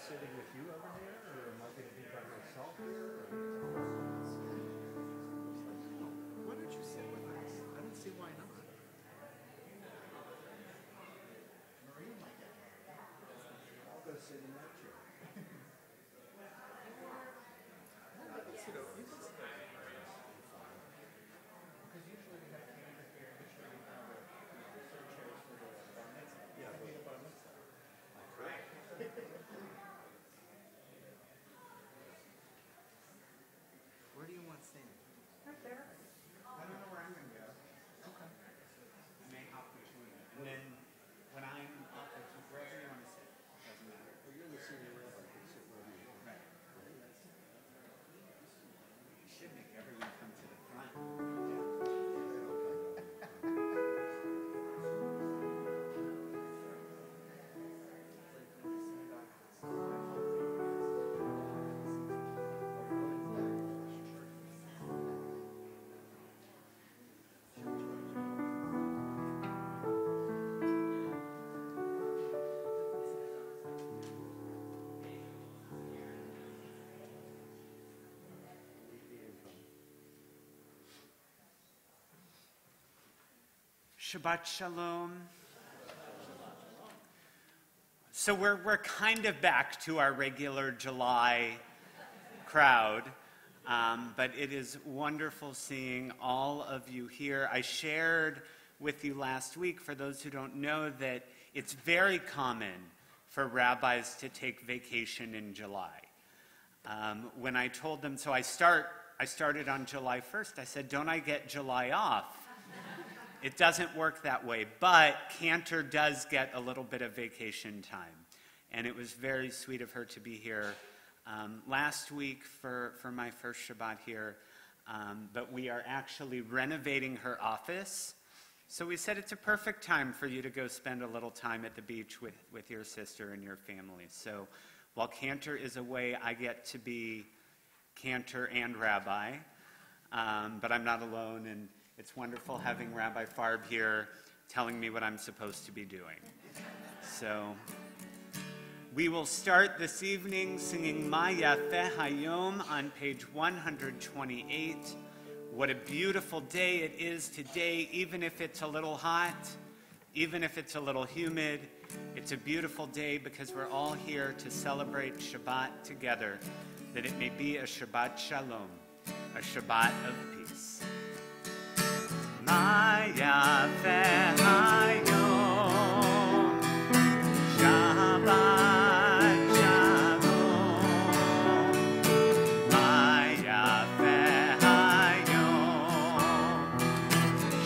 sitting with you over there, or am I going to be by myself here? Why don't you sit with us? I don't see why not. Maria might get one. I'll go sit in that chair. Because usually we have cameras here, and usually we have certain chairs for the bar mitzvah. Yeah, the bar mitzvah. Right. Where do you want Sam? Right there. I don't know where I'm going to go. Okay. I may hop between you. And then when I'm up, wherever you want to sit, doesn't matter. Well, you're the senior rep. I can sit wherever you want. Right. You should make everyone come to the front. Shabbat Shalom. So we're kind of back to our regular July crowd, but it is wonderful seeing all of you here. I shared with you last week, for those who don't know, that it's very common for rabbis to take vacation in July. When I told them, so I started on July 1st, I said, don't I get July off? It doesn't work that way, but Cantor does get a little bit of vacation time. And it was very sweet of her to be here last week for my first Shabbat here. But we are actually renovating her office. So we said it's a perfect time for you to go spend a little time at the beach with your sister and your family. So while Cantor is away, I get to be Cantor and Rabbi. But I'm not alone, and it's wonderful having Rabbi Farb here telling me what I'm supposed to be doing. So we will start this evening singing Ma Yafeh Hayom on page 128. What a beautiful day it is today, even if it's a little hot, even if it's a little humid. It's a beautiful day because we're all here to celebrate Shabbat together, that it may be a Shabbat Shalom, a Shabbat of peace. Ma Yafeh Hayom, Shabbat Shalom. Ma Yafeh Hayom,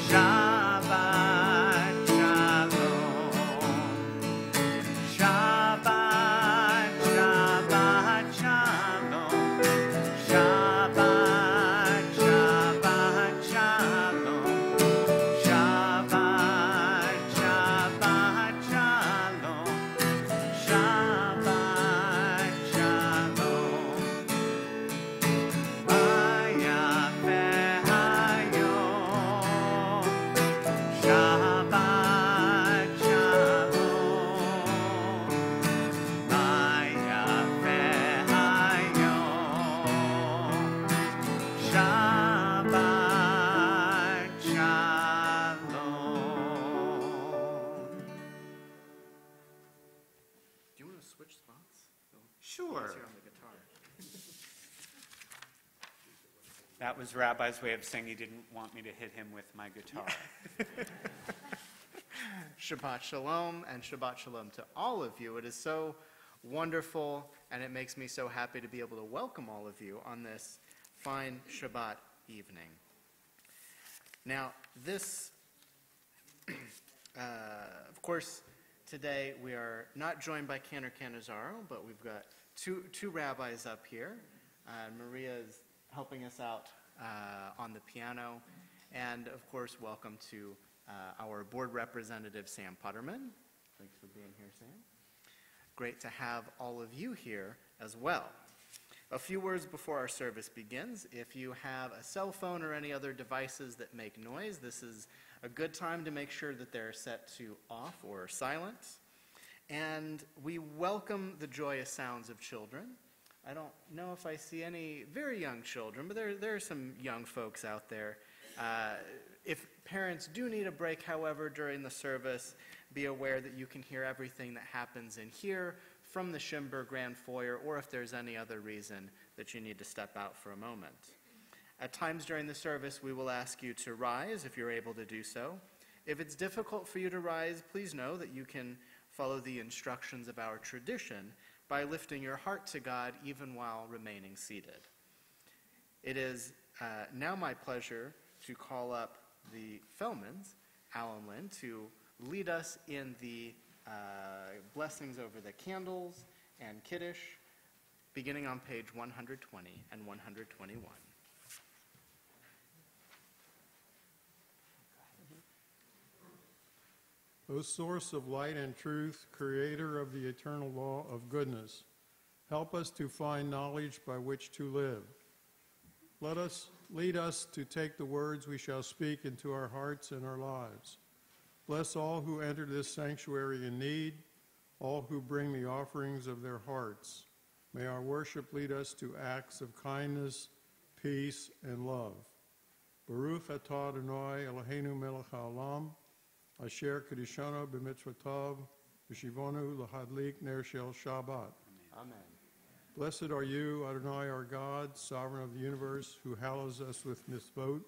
Shabbat Shalom. Shabbat, Shabbat Shalom. Shabbat, Shabbat Shalom. Shabbat, Shabbat Shalom. Shabbat Shalom. Ma Yafeh Hayom, Shabbat Shalom. Ma Yafeh Hayom, Shabbat Shalom. Do you want to switch spots? Sure. Here on the guitar. That was Rabbi's way of saying he didn't want me to hit him with my guitar. Shabbat Shalom and Shabbat Shalom to all of you. It is so wonderful, and it makes me so happy to be able to welcome all of you on this fine Shabbat evening. Now, this, of course, today we are not joined by Cantor Canizaro, but we've got two rabbis up here. Maria is helping us out on the piano. And, of course, welcome to our board representative, Sam Putterman. Thanks for being here, Sam. Great to have all of you here as well. A few words before our service begins. If you have a cell phone or any other devices that make noise, this is a good time to make sure that they're set to off or silent. And we welcome the joyous sounds of children. I don't know if I see any very young children, but there are some young folks out there. If parents do need a break, however, during the service, be aware that you can hear everything that happens in here from the Schimber Grand Foyer, or if there's any other reason that you need to step out for a moment. At times during the service, we will ask you to rise if you're able to do so. If it's difficult for you to rise, please know that you can follow the instructions of our tradition by lifting your heart to God even while remaining seated. It is now my pleasure to call up the Fellmans, Alan Lynn, to lead us in the blessings over the candles and Kiddush, beginning on page 120 and 121. O source of light and truth, creator of the eternal law of goodness, help us to find knowledge by which to live. Lead us to take the words we shall speak into our hearts and our lives. Bless all who enter this sanctuary in need, all who bring the offerings of their hearts. May our worship lead us to acts of kindness, peace, and love. Baruch atah Adonai Eloheinu melech haolam, asher kedishanu b'mitzvotav, v'shivonu l'hadlik ner shel Shabbat. Amen. Blessed are you, Adonai, our God, sovereign of the universe, who hallows us with mitzvot,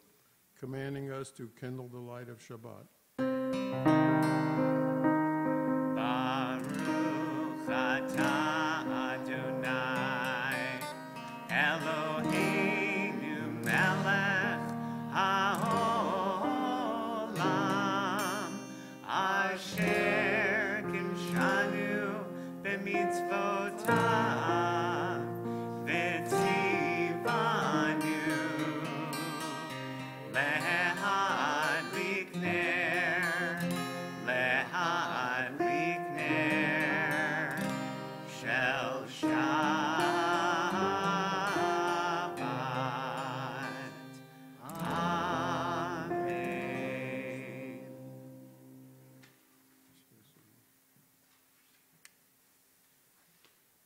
commanding us to kindle the light of Shabbat. Baruch atah Adonai, Eloheinu melech haolam, asher kinshanu b'mitzvotav, v'tzivanu lehadlik ner shel Shabbat. Amen.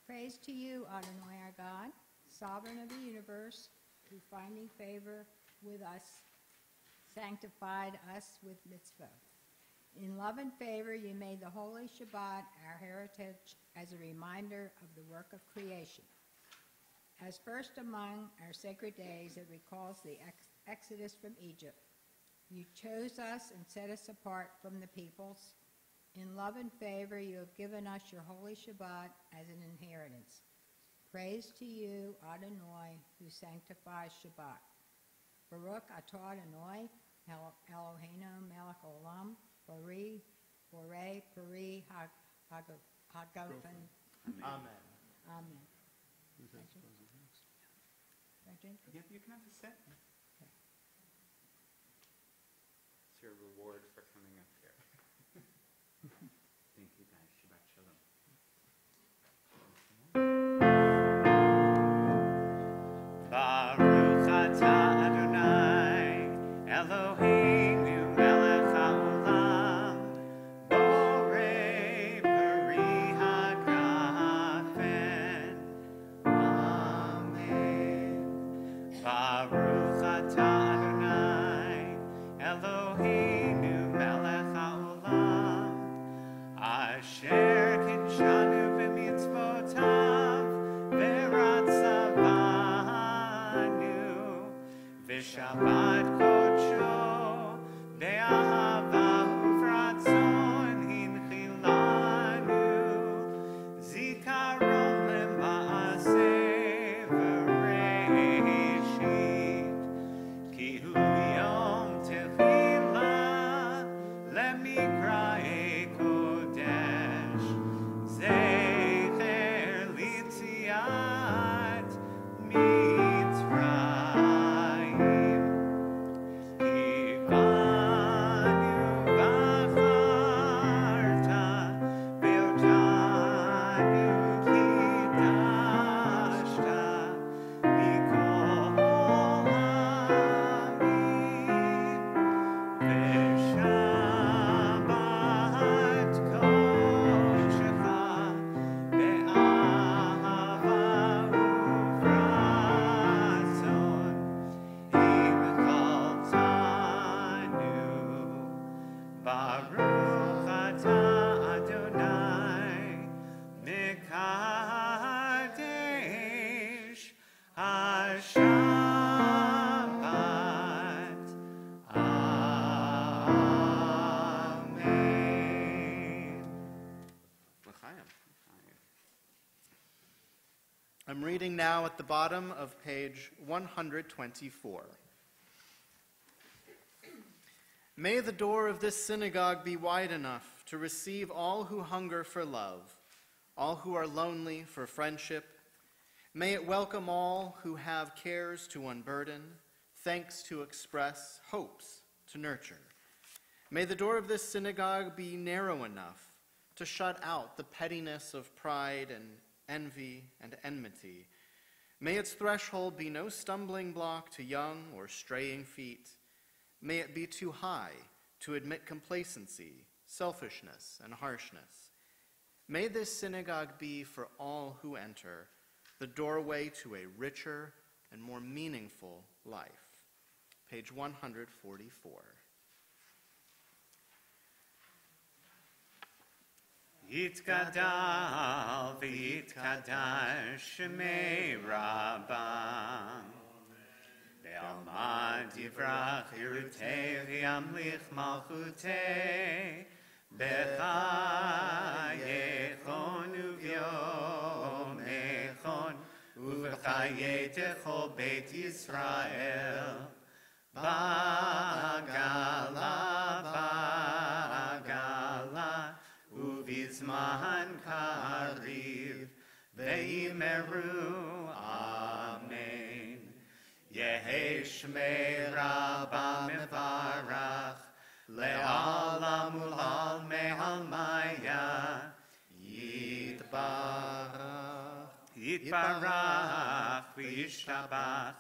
Praise to you, Adonai our God, sovereign of the universe, who finding favor with us, sanctified us with mitzvah. In love and favor, you made the holy Shabbat our heritage as a reminder of the work of creation. As first among our sacred days, it recalls the exodus from Egypt. You chose us and set us apart from the peoples. In love and favor, you have given us your holy Shabbat as an inheritance. Praise to you, Adonai, who sanctifies Shabbat. Baruch atah Adonai, Eloheinu melech olam, Borei Peri Hagofen. Amen. Amen. Yeah, you can have a sit. It's your reward for coming up here. Thank you guys. Shabbat shalom. Baruch atah Adonai, Eloheinu melech haolam, Borei Peri Hagofen. Amen. Baruch atah Adonai, Eloheinu melech haolam, asher kinshanu b'mitzvotav, v'ratzavanu, v'shabbat kodsho, be'ahava uvratzon hinchilanu, zikaron lema'aseh v'reishit. Looking now at the bottom of page 124. May the door of this synagogue be wide enough to receive all who hunger for love, all who are lonely for friendship. May it welcome all who have cares to unburden, thanks to express, hopes to nurture. May the door of this synagogue be narrow enough to shut out the pettiness of pride and envy and enmity. May its threshold be no stumbling block to young or straying feet. May it be too high to admit complacency, selfishness, and harshness. May this synagogue be for all who enter the doorway to a richer and more meaningful life. Page 144. Yitgadal v'yitkadash shemei Rabbam Be'alma divrach hirutei v'yamlich malchutei B'chayechon uvyomechon Uv'chayei techol Beit Yisrael Ba'gala Uvizman kariv ve'imeru amen. Yehi shmei Rabba mevarach le'alam ul'al me'almaya yitbarach v'yishtabach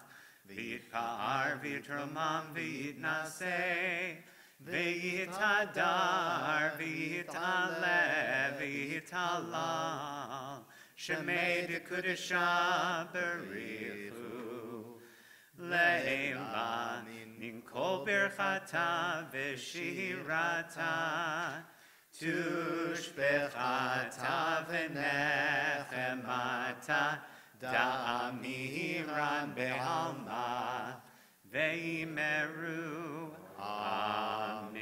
v'yitka'ar v'yitromam v'yitnaseh V'yitadar, v'yitaleh, v'yitalal, shemei dekudesha berichu, le'ela min kol berchata v'shirata, tushbechata v'nechemata, da'amiran be'alma, ve'imeru. Amen.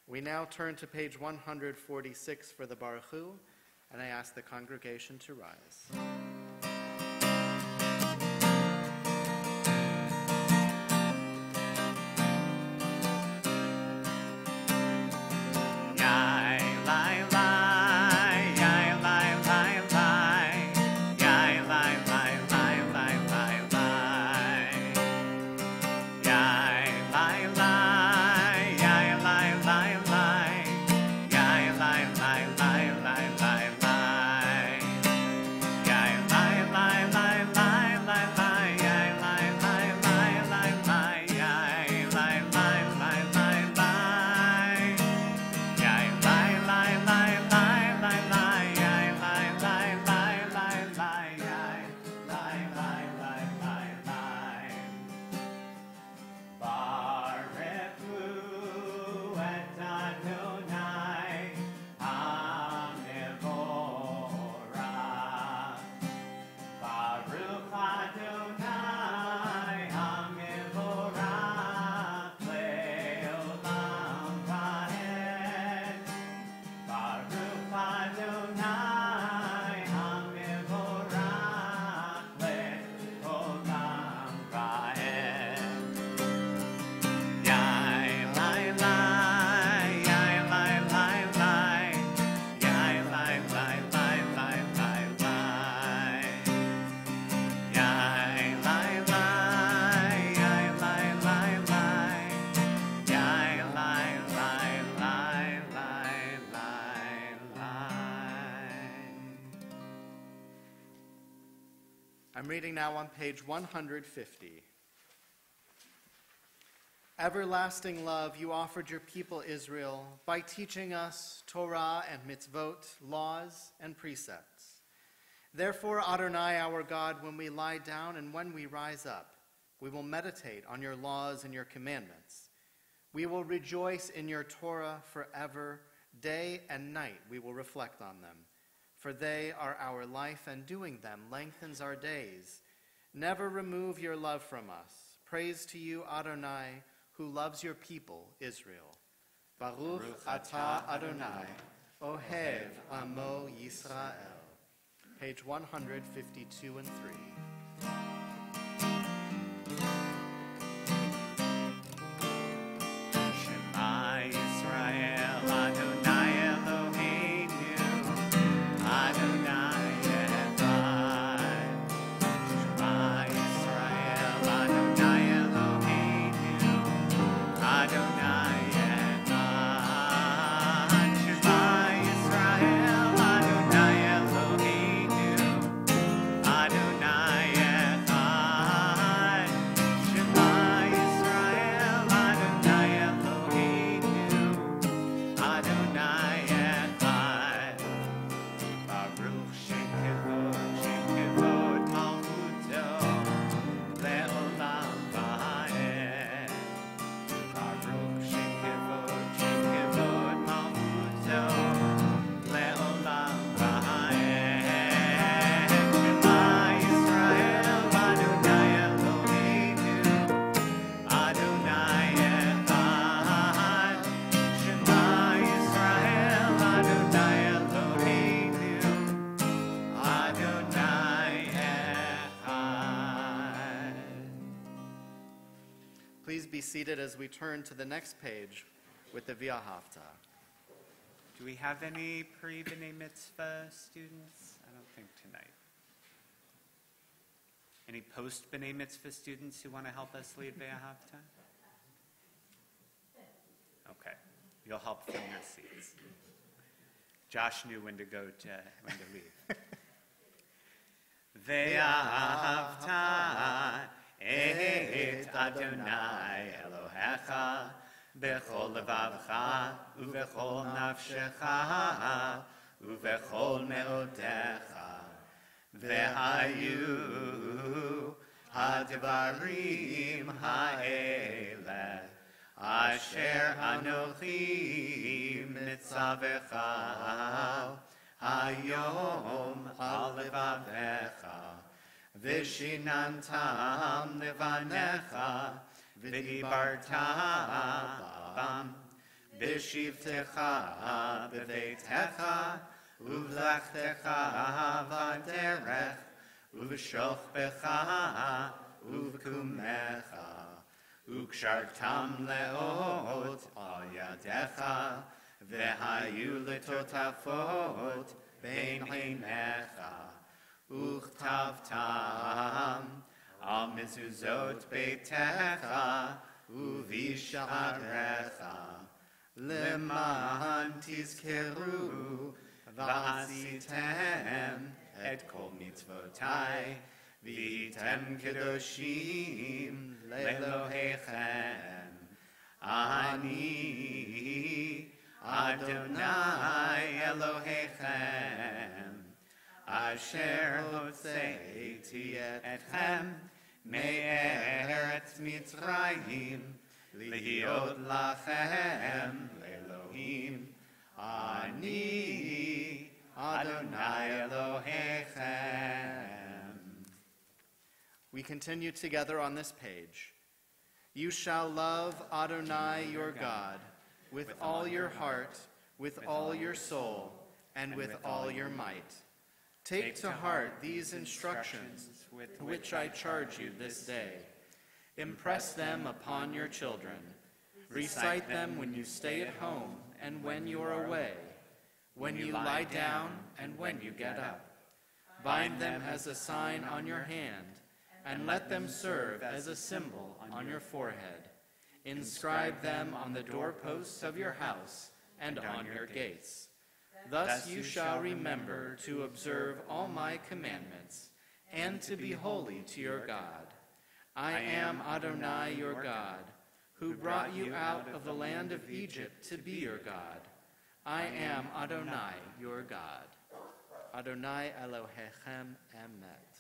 We now turn to page 146 for the Baruch Hu, and I ask the congregation to rise. I'm reading now on page 150. Everlasting love, you offered your people Israel by teaching us Torah and mitzvot, laws and precepts. Therefore, Adonai, our God, when we lie down and when we rise up, we will meditate on your laws and your commandments. We will rejoice in your Torah forever. Day and night we will reflect on them. For they are our life, and doing them lengthens our days. Never remove your love from us. Praise to you, Adonai, who loves your people, Israel. Baruch atah Adonai, ohev amo Yisrael. page 152 and 3. Shema Yisrael, Adonai Eloheinu, Adonai Echad. Shema Yisrael, Adonai Eloheinu, Adonai Echad. Shema Yisrael, Adonai Eloheinu, Adonai Echad. Shema Yisrael, Adonai Eloheinu, Adonai Echad. Baruch shekevod malchuto le'olam va'ed. Baruch shekevod malchuto le'olam va'ed. Shema Yisrael, Adonai Eloheinu, Adonai Echad. Shema Yisrael, Adonai Eloheinu, Adonai Echad. Please be seated as we turn to the next page with the Via Hafta. Do we have any pre-B'nai Mitzvah students? I don't think tonight. Any post-B'nai Mitzvah students who want to help us lead Via Hafta? Okay, you'll help from your seats. Josh knew when to leave. Ve'ahavta et Adonai Elohecha bechol levavcha uvechol nafshecha uvechol meodecha ve'hayu hadvarim ha'eleh asher anochi mitzavecha hayom al levavecha vishinantam levanecha v'dibarta bam b'shivtecha b'veitecha uv'lechtecha v'derech uv'shochbecha uv'kumecha ukshartam leot al yadecha v'hayu letotafot bein heinecha uchtavtam al mezuzot beitecha uvisharecha leman tizkeru v'asitem et kol mitzvotai v'tem kedoshim lelohechem ani Adonai Elohechem asher hotzeiti etchem me'eretz Mitzrayim lihiot lachem Elohim ani Adonai Elohechem. We continue together on this page. You shall love Adonai your God with all your heart, with all your soul, and with all your might. Take to heart these instructions which I charge you this day. Impress them upon your children. Recite them when you stay at home and when you are away, when you lie down and when you get up. Bind them as a sign on your hand, and let them serve as a symbol on your forehead. Inscribe them on the doorposts of your house and on your gates. Thus you shall remember to observe all my commandments and to be holy to your God. I am Adonai your God, who brought you out of the land of Egypt to be your God. I am Adonai your God. Adonai Elohechem Emet.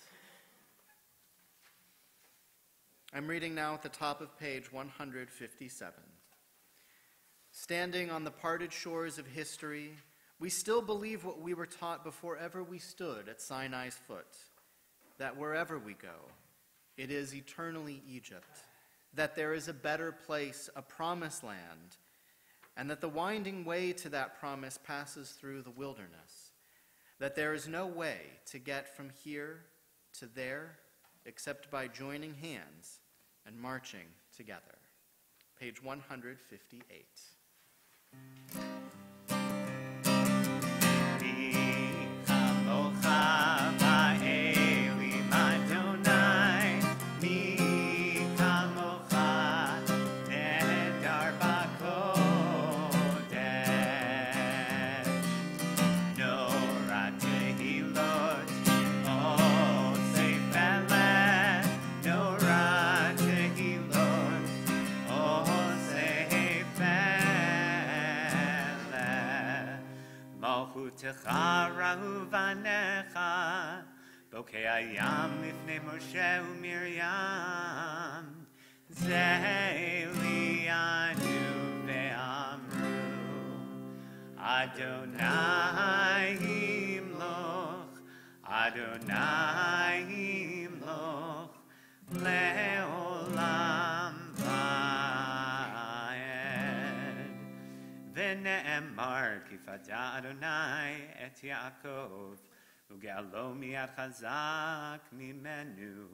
I'm reading now at the top of page 157. Standing on the parted shores of history, we still believe what we were taught before ever we stood at Sinai's foot, that wherever we go, it is eternally Egypt, that there is a better place, a promised land, and that the winding way to that promise passes through the wilderness. that there is no way to get from here to there except by joining hands and marching together. Page 158. Rahu vanecha, bokei hayam lifnei Moshe uMiriam, zeli anu ve'amru, Adonai himloch, Adonai himloch, le'olam va'ed. V'ne'emar kifata Adonai et Yaakov, uge'alo mi'ad chazak mimenu,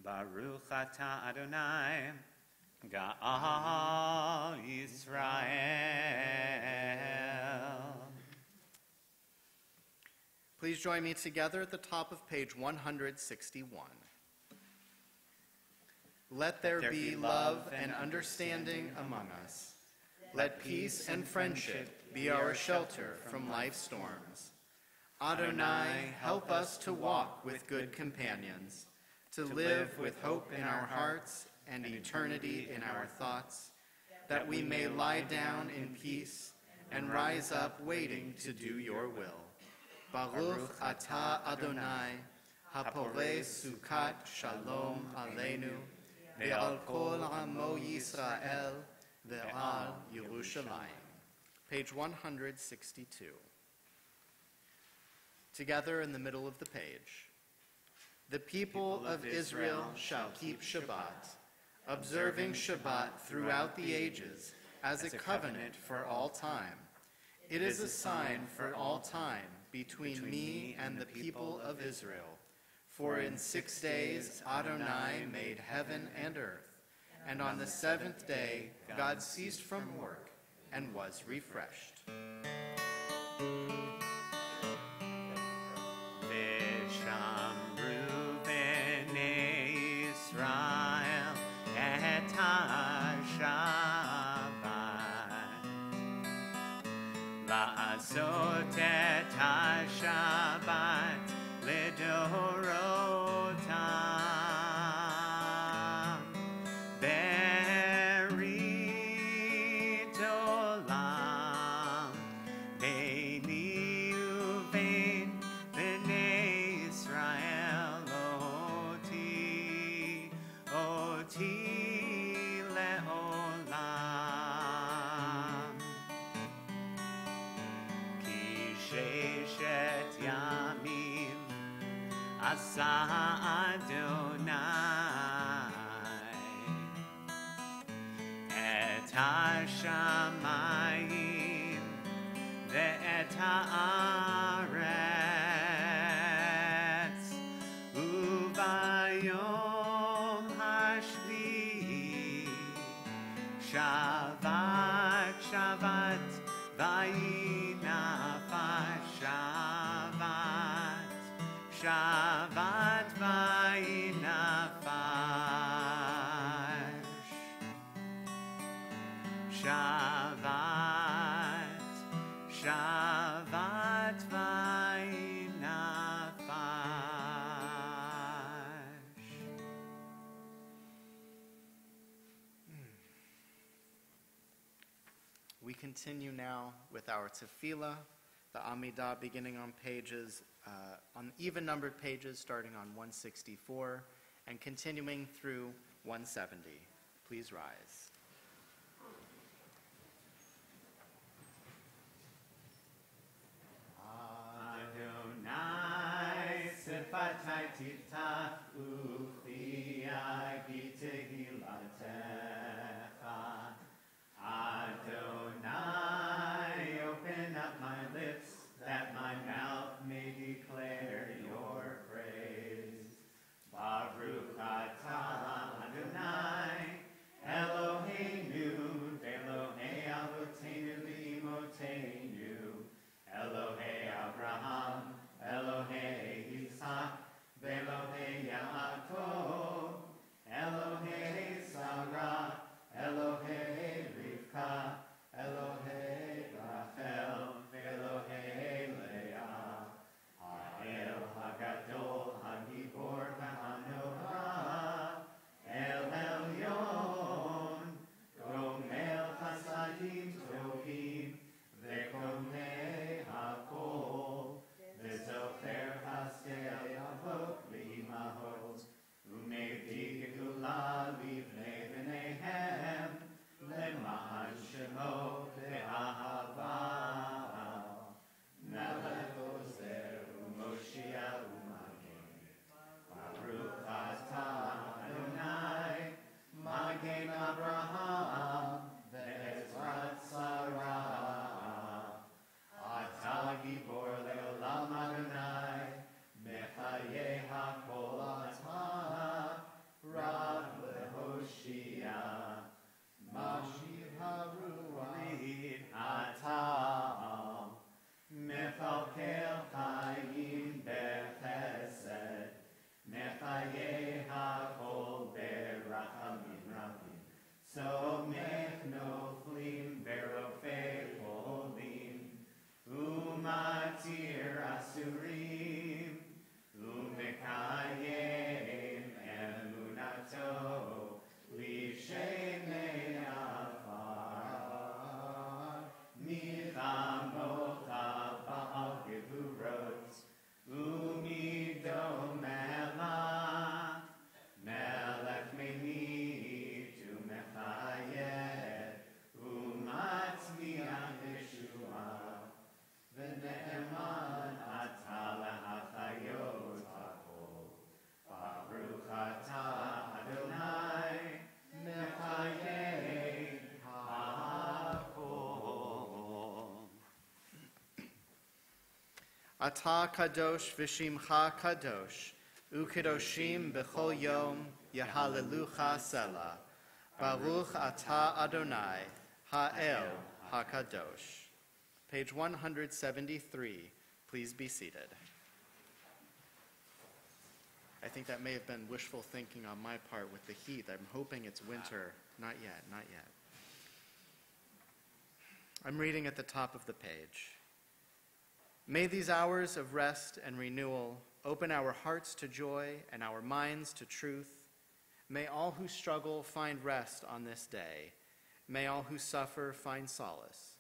Baruch ata Adonai, Ga'al Yisrael. Please join me together at the top of page 161. Let there be love and understanding among us. Let peace and friendship be our shelter from life's storms. Adonai, help us to walk with good companions, to live with hope in our hearts and eternity in our thoughts, that we may lie down in peace and rise up waiting to do your will. Baruch atah Adonai, haporeh sukat shalom aleinu, ve'al kol amo Yisrael, ve'al Yerushalayim. Page 162. Together in the middle of the page. The people of Israel shall keep Shabbat, observing Shabbat throughout the ages as a covenant for all time. It is a sign for all time between me and the people of Israel. For in 6 days Adonai made heaven and earth, and on the seventh day God ceased from work and was refreshed. La'asot et ha-Shabbat lidorotam berit olam beini uvein bnei Yisrael oti le'olam. Sheshet yamim asa Adonai et hashamayim ve'et haaretz ubayom hashvi'i Shabbat Shabbat vayinafesh Shabbat Shabbat vayinafesh Shabbat Shabbat vayinafesh. We continue now with our tefillah, the Amidah, beginning on pages, on even-numbered pages, starting on 164, and continuing through 170. Please rise. Adonai sifatai tiftach u'chiyai b'tehilatecha. Adonai, open up my lips, that my mouth may Elohei Yaakov, Elohei Sarah, Elohei Rivka, Elohei Rachel, Elohei Leah, Ha'el Hagadol, Hagibor V'Hanorah, El Elyon, Gomel Chasadim Tovim, Ve'Komei Hakol, Ve'Zocher Chasdei Avot V'Imahot, U'Mevdi Gedula Livnei B'neihem, Le'ma'an Shemo Ve'ahava, Melech Ozer U'Moshia U'Magen, Baruch Atah Adonai, Magen Abraham, Ve'ezrat Sarah, Atah Gibor Le'olam Adonai, Mechaye HaKol Atah, Rav Lehoshia, Mashiv HaRuach Atah, Mechalkel Chaim Bechesed, Mechaye HaKol Berachamim Rabim, Somech Noflim Berofei Cholim, Umatir Asurim, Umekayem Emunato, Lishenei Afar, Milchamocha Ba'al Gevurot, Umido Melech, Melech Menid, Umechayed, Umatzmiach Yeshua, V'ne'eman atah lahachayot hakol, Baruch atah Adonai, Mechayei hakol. Atah kadosh v'shimcha kadosh, u'kedoshim b'chol yom yahalelucha selah. Baruch atah Adonai, ha'el hakadosh. Page 173. Please be seated. I think that may have been wishful thinking on my part with the heat. I'm hoping it's winter. Not yet, not yet. I'm reading at the top of the page. May these hours of rest and renewal open our hearts to joy and our minds to truth. May all who struggle find rest on this day. May all who suffer find solace.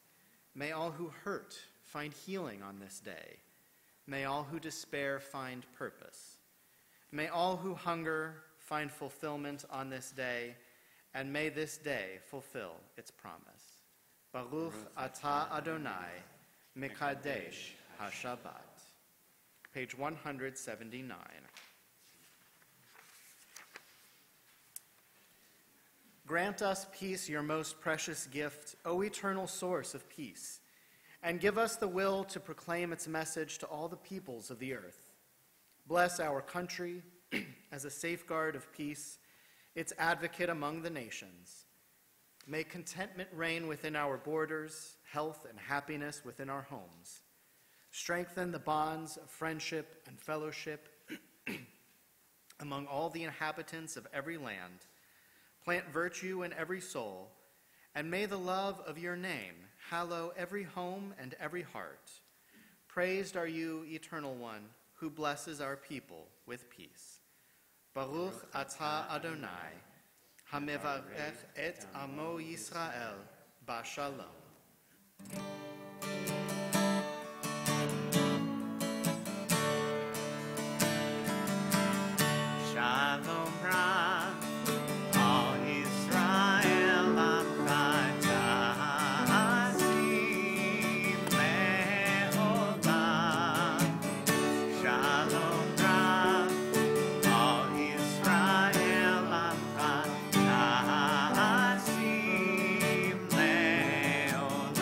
May all who hurt find healing on this day. May all who despair find purpose. May all who hunger find fulfillment on this day, and may this day fulfill its promise. Baruch atah Adonai, Mekadesh HaShabbat. Page 179. Grant us peace, your most precious gift, O eternal source of peace, and give us the will to proclaim its message to all the peoples of the earth. Bless our country as a safeguard of peace, its advocate among the nations. May contentment reign within our borders, health and happiness within our homes. Strengthen the bonds of friendship and fellowship among all the inhabitants of every land. Plant virtue in every soul, and may the love of your name hallow every home and every heart. Praised are you, Eternal One, who blesses our people with peace. Baruch atah Adonai, hamevarech et amo Yisrael, b'shalom. Shalom Rav, all Israel amchadasim le'olam. Shalom Rav, all Israel amchadasim le'olam.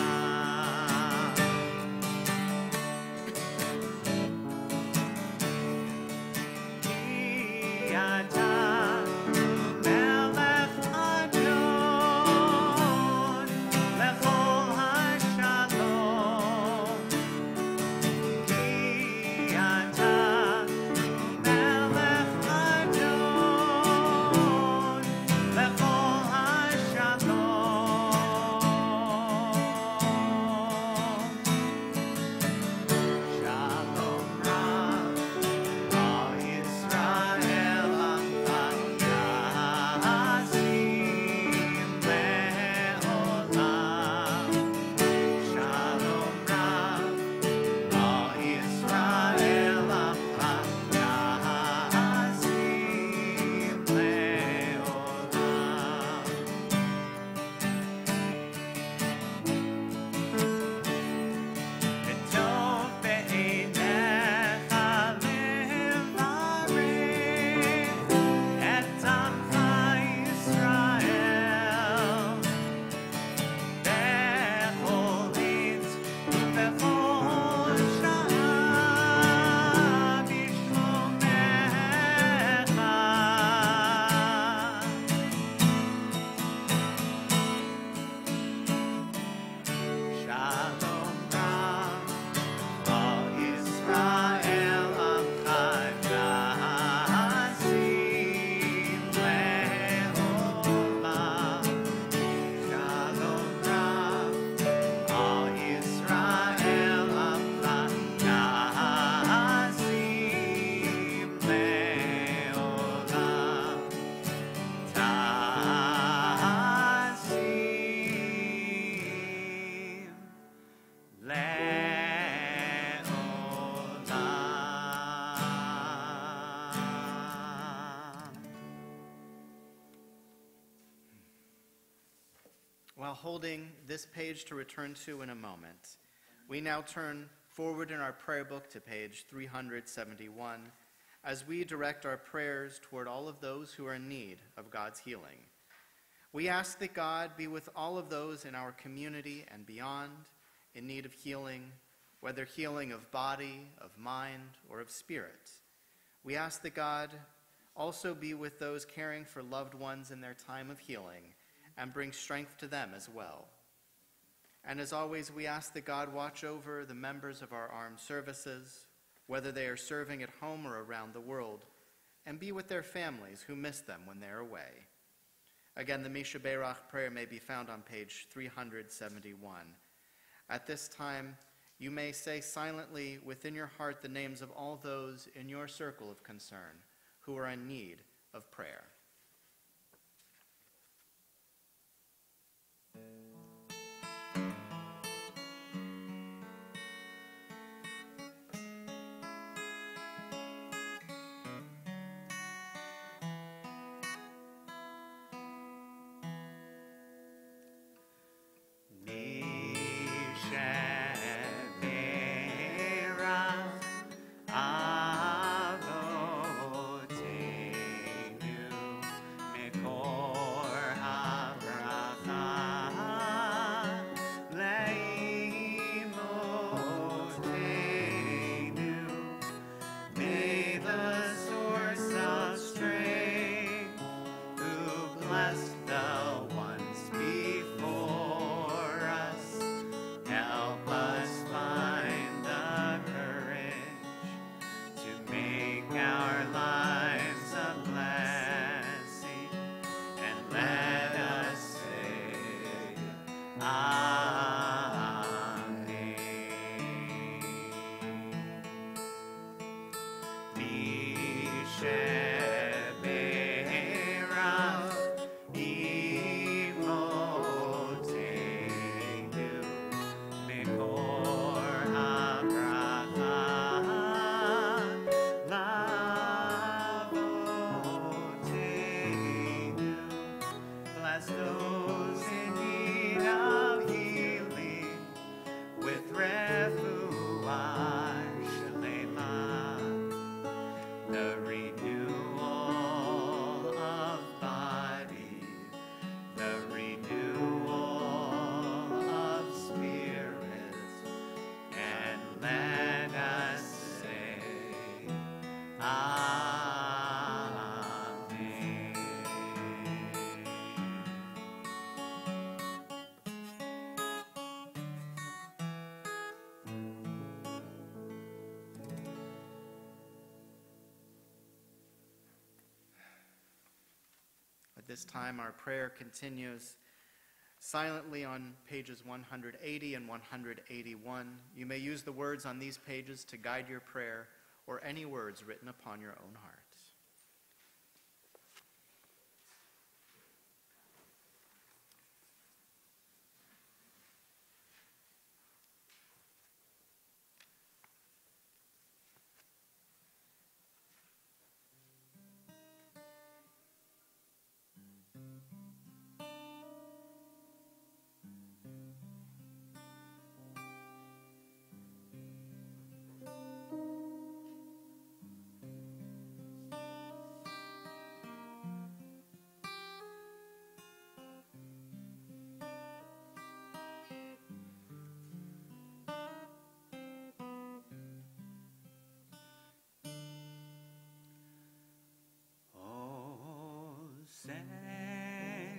holding this page to return to in a moment, we now turn forward in our prayer book to page 371 as we direct our prayers toward all of those who are in need of God's healing. We ask that God be with all of those in our community and beyond in need of healing, whether healing of body, of mind, or of spirit. We ask that God also be with those caring for loved ones in their time of healing and bring strength to them as well. And as always, we ask that God watch over the members of our armed services, whether they are serving at home or around the world, and be with their families who miss them when they're away. Again, the Misha Berach prayer may be found on page 371. At this time, you may say silently within your heart the names of all those in your circle of concern who are in need of prayer. At this time, our prayer continues silently on pages 180 and 181. You may use the words on these pages to guide your prayer or any words written upon your own heart.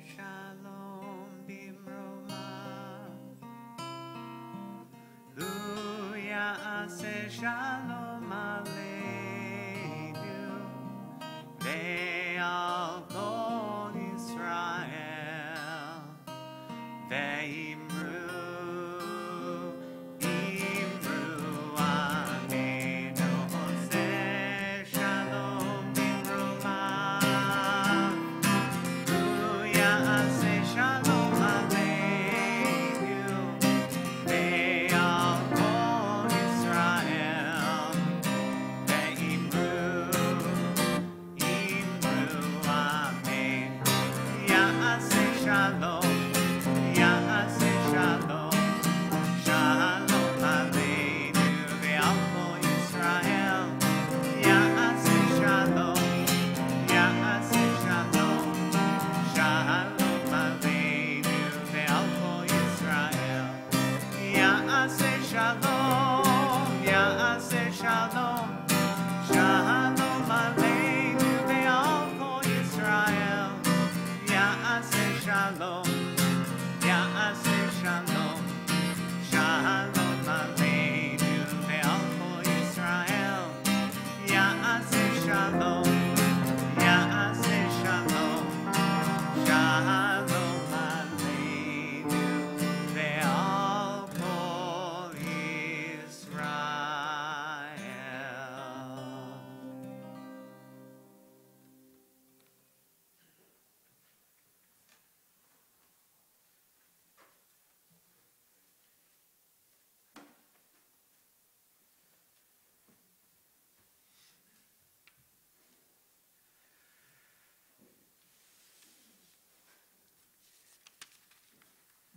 Shalom bimroma, hu ya'aseh shalom aleinu, ve'al kol Yisrael, ve'imru amenu, oseh shalom bimroma. Shalom Aleinu, ve'al kol Yisrael, ve'imru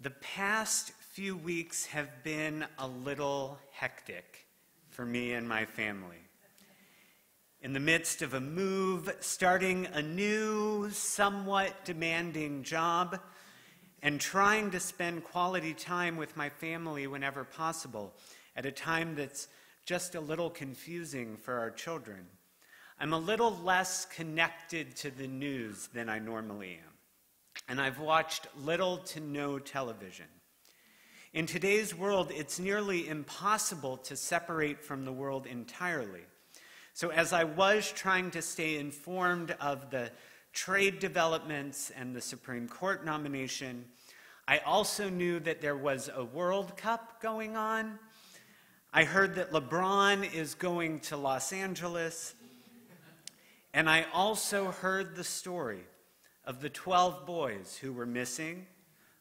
The past few weeks have been a little hectic for me and my family. In the midst of a move, starting a new, somewhat demanding job, and trying to spend quality time with my family whenever possible, at a time that's just a little confusing for our children, I'm a little less connected to the news than I normally am. And I've watched little to no television. In today's world, it's nearly impossible to separate from the world entirely. So as I was trying to stay informed of the trade developments and the Supreme Court nomination, I also knew that there was a World Cup going on. I heard that LeBron is going to Los Angeles. And I also heard the story of the 12 boys who were missing,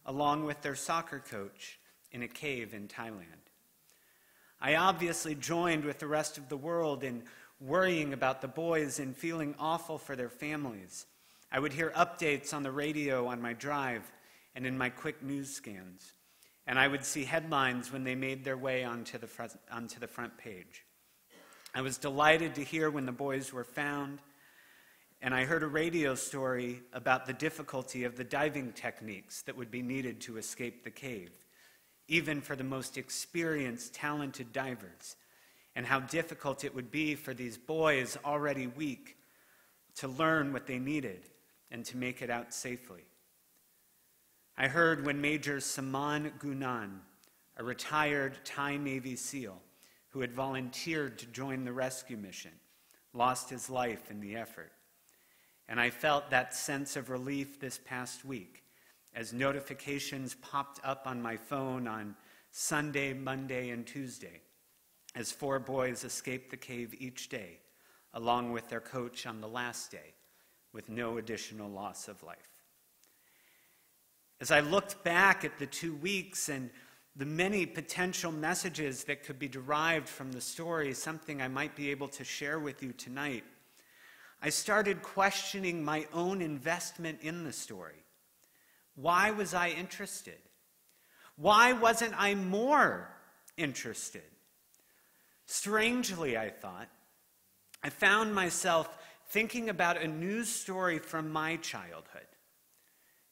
along with their soccer coach, in a cave in Thailand. I obviously joined with the rest of the world in worrying about the boys and feeling awful for their families. I would hear updates on the radio on my drive and in my quick news scans, and I would see headlines when they made their way onto the front page. I was delighted to hear when the boys were found, and I heard a radio story about the difficulty of the diving techniques that would be needed to escape the cave, even for the most experienced, talented divers, and how difficult it would be for these boys, already weak, to learn what they needed and to make it out safely. I heard when Major Saman Gunan, a retired Thai Navy SEAL who had volunteered to join the rescue mission, lost his life in the effort. And I felt that sense of relief this past week as notifications popped up on my phone on Sunday, Monday, and Tuesday as 4 boys escaped the cave each day, along with their coach on the last day, with no additional loss of life. As I looked back at the 2 weeks and the many potential messages that could be derived from the story, something I might be able to share with you tonight, I started questioning my own investment in the story. Why was I interested? Why wasn't I more interested? Strangely, I thought, I found myself thinking about a news story from my childhood,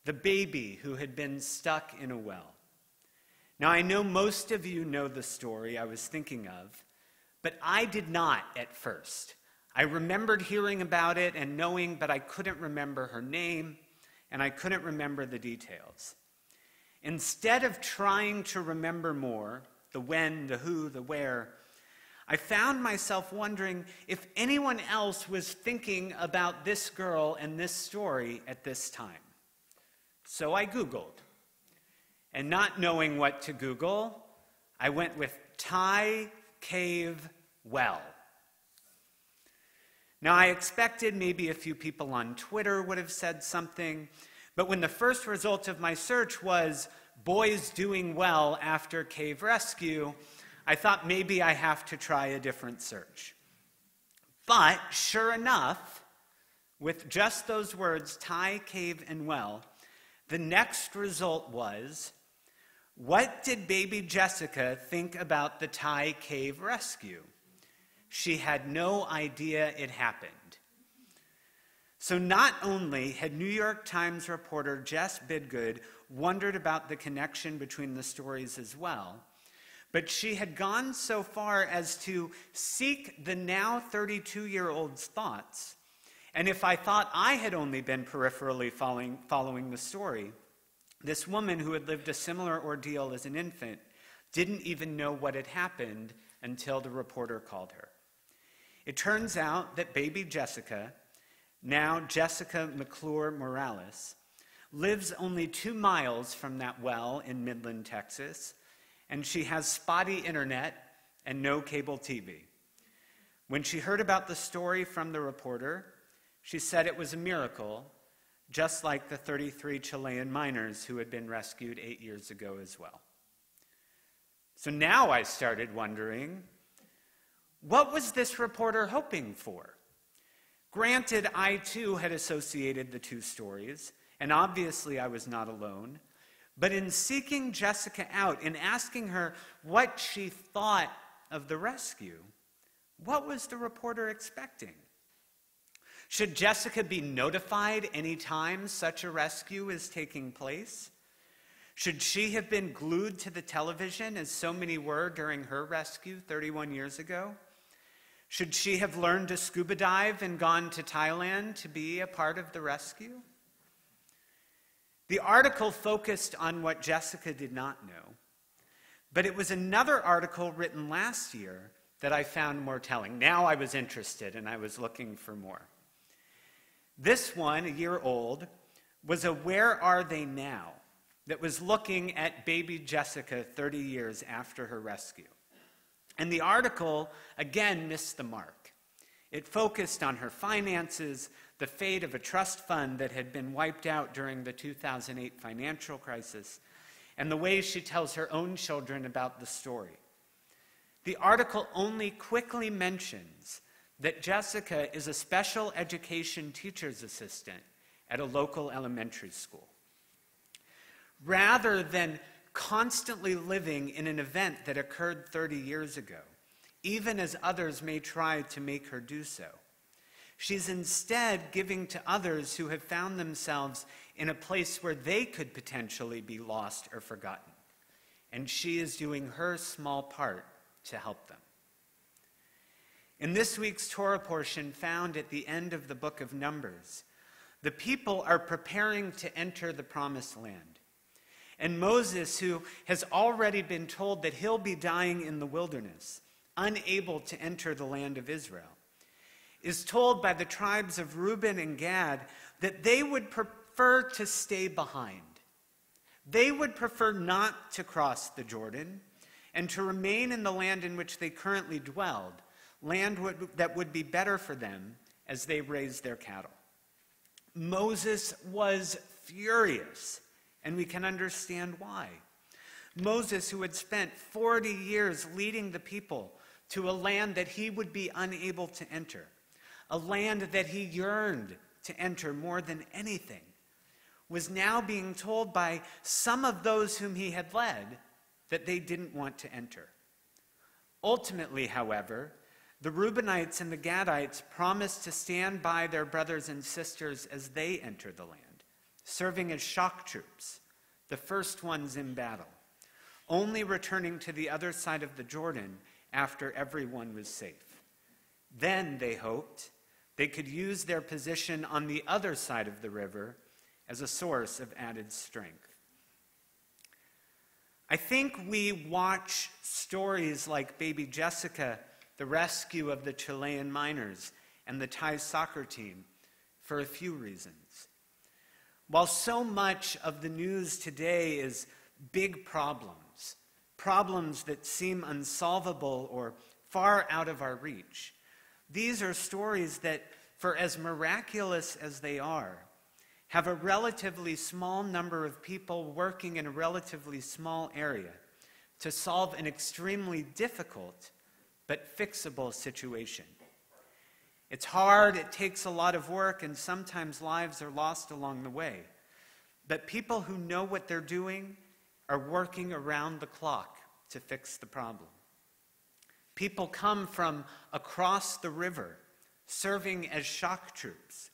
the baby who had been stuck in a well. Now, I know most of you know the story I was thinking of, but I did not at first. I remembered hearing about it and knowing, but I couldn't remember her name, and I couldn't remember the details. Instead of trying to remember more, the when, the who, the where, I found myself wondering if anyone else was thinking about this girl and this story at this time. So I Googled. And not knowing what to Google, I went with Thai cave well. Now, I expected maybe a few people on Twitter would have said something, but when the first result of my search was boys doing well after cave rescue, I thought maybe I have to try a different search. But sure enough, with just those words, Thai cave and well, the next result was, what did baby Jessica think about the Thai cave rescue? She had no idea it happened. So not only had New York Times reporter Jess Bidgood wondered about the connection between the stories as well, but she had gone so far as to seek the now 32-year-old's thoughts. And if I thought I had only been peripherally following the story, this woman who had lived a similar ordeal as an infant didn't even know what had happened until the reporter called her. It turns out that baby Jessica, now Jessica McClure Morales, lives only 2 miles from that well in Midland, Texas, and she has spotty internet and no cable TV. When she heard about the story from the reporter, she said it was a miracle, just like the 33 Chilean miners who had been rescued 8 years ago as well. So now I started wondering, what was this reporter hoping for? Granted, I too had associated the 2 stories, and obviously I was not alone, But in seeking Jessica out, in asking her what she thought of the rescue, what was the reporter expecting? Should Jessica be notified anytime such a rescue is taking place? Should she have been glued to the television, as so many were during her rescue 31 years ago? Should she have learned to scuba dive and gone to Thailand to be a part of the rescue? The article focused on what Jessica did not know, but it was another article written last year that I found more telling. Now I was interested and I was looking for more. This one, a year old, was a Where Are They Now? That was looking at baby Jessica 30 years after her rescue. And the article, again, missed the mark. It focused on her finances, the fate of a trust fund that had been wiped out during the 2008 financial crisis, and the way she tells her own children about the story. The article only quickly mentions that Jessica is a special education teacher's assistant at a local elementary school. Rather than constantly living in an event that occurred 30 years ago, even as others may try to make her do so, she's instead giving to others who have found themselves in a place where they could potentially be lost or forgotten. And she is doing her small part to help them. In this week's Torah portion found at the end of the book of Numbers, the people are preparing to enter the promised land. And Moses, who has already been told that he'll be dying in the wilderness, unable to enter the land of Israel, is told by the tribes of Reuben and Gad that they would prefer to stay behind. They would prefer not to cross the Jordan and to remain in the land in which they currently dwelled, land that would be better for them as they raised their cattle. Moses was furious, and we can understand why. Moses, who had spent 40 years leading the people to a land that he would be unable to enter, a land that he yearned to enter more than anything, was now being told by some of those whom he had led that they didn't want to enter. Ultimately, however, the Reubenites and the Gadites promised to stand by their brothers and sisters as they enter the land, serving as shock troops, the first ones in battle, only returning to the other side of the Jordan after everyone was safe. Then, they hoped, they could use their position on the other side of the river as a source of added strength. I think we watch stories like baby Jessica, the rescue of the Chilean miners, and the Thai soccer team for a few reasons. While so much of the news today is big problems, problems that seem unsolvable or far out of our reach, these are stories that, for as miraculous as they are, have a relatively small number of people working in a relatively small area to solve an extremely difficult but fixable situation. It's hard, it takes a lot of work, and sometimes lives are lost along the way. But people who know what they're doing are working around the clock to fix the problem. People come from across the river, serving as shock troops,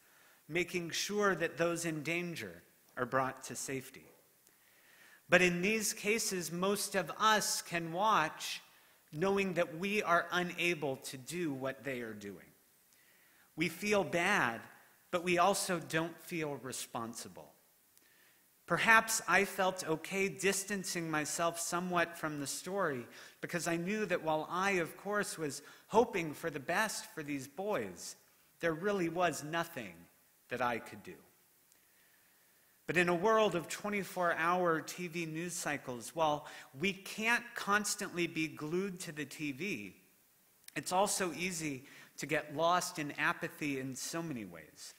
making sure that those in danger are brought to safety. But in these cases, most of us can watch knowing that we are unable to do what they are doing. We feel bad, but we also don't feel responsible. Perhaps I felt okay distancing myself somewhat from the story because I knew that while I, of course, was hoping for the best for these boys, there really was nothing that I could do. But in a world of 24-hour TV news cycles, while we can't constantly be glued to the TV, it's also easy to get lost in apathy in so many ways,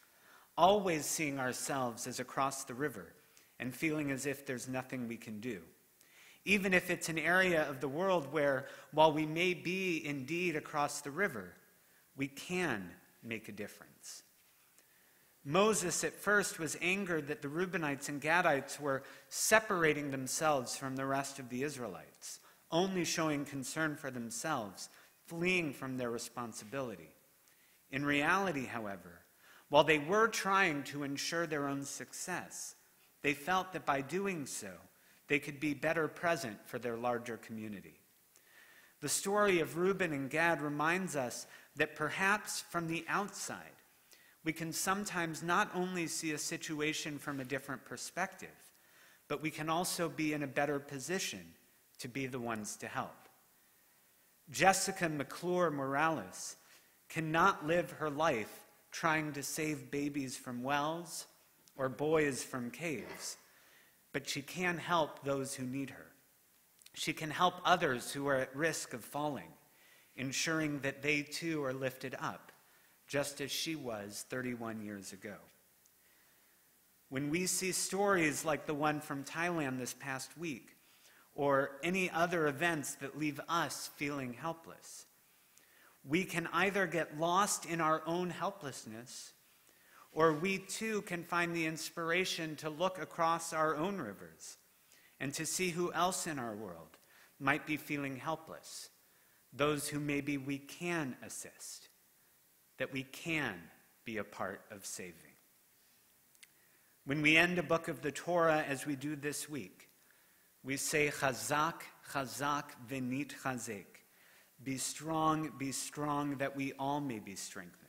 always seeing ourselves as across the river and feeling as if there's nothing we can do, even if it's an area of the world where, while we may be indeed across the river, we can make a difference. Moses at first was angered that the Reubenites and Gadites were separating themselves from the rest of the Israelites, only showing concern for themselves, fleeing from their responsibility. In reality, however, while they were trying to ensure their own success, they felt that by doing so, they could be better present for their larger community. The story of Reuben and Gad reminds us that perhaps from the outside, we can sometimes not only see a situation from a different perspective, but we can also be in a better position to be the ones to help. Jessica McClure Morales cannot live her life trying to save babies from wells or boys from caves, but she can help those who need her. She can help others who are at risk of falling, ensuring that they too are lifted up, just as she was 31 years ago. When we see stories like the one from Thailand this past week, or any other events that leave us feeling helpless, we can either get lost in our own helplessness, or we too can find the inspiration to look across our own rivers and to see who else in our world might be feeling helpless, those who maybe we can assist, that we can be a part of saving. When we end a book of the Torah, as we do this week, we say, Chazak, Chazak, Venit Chazek. Be strong, that we all may be strengthened.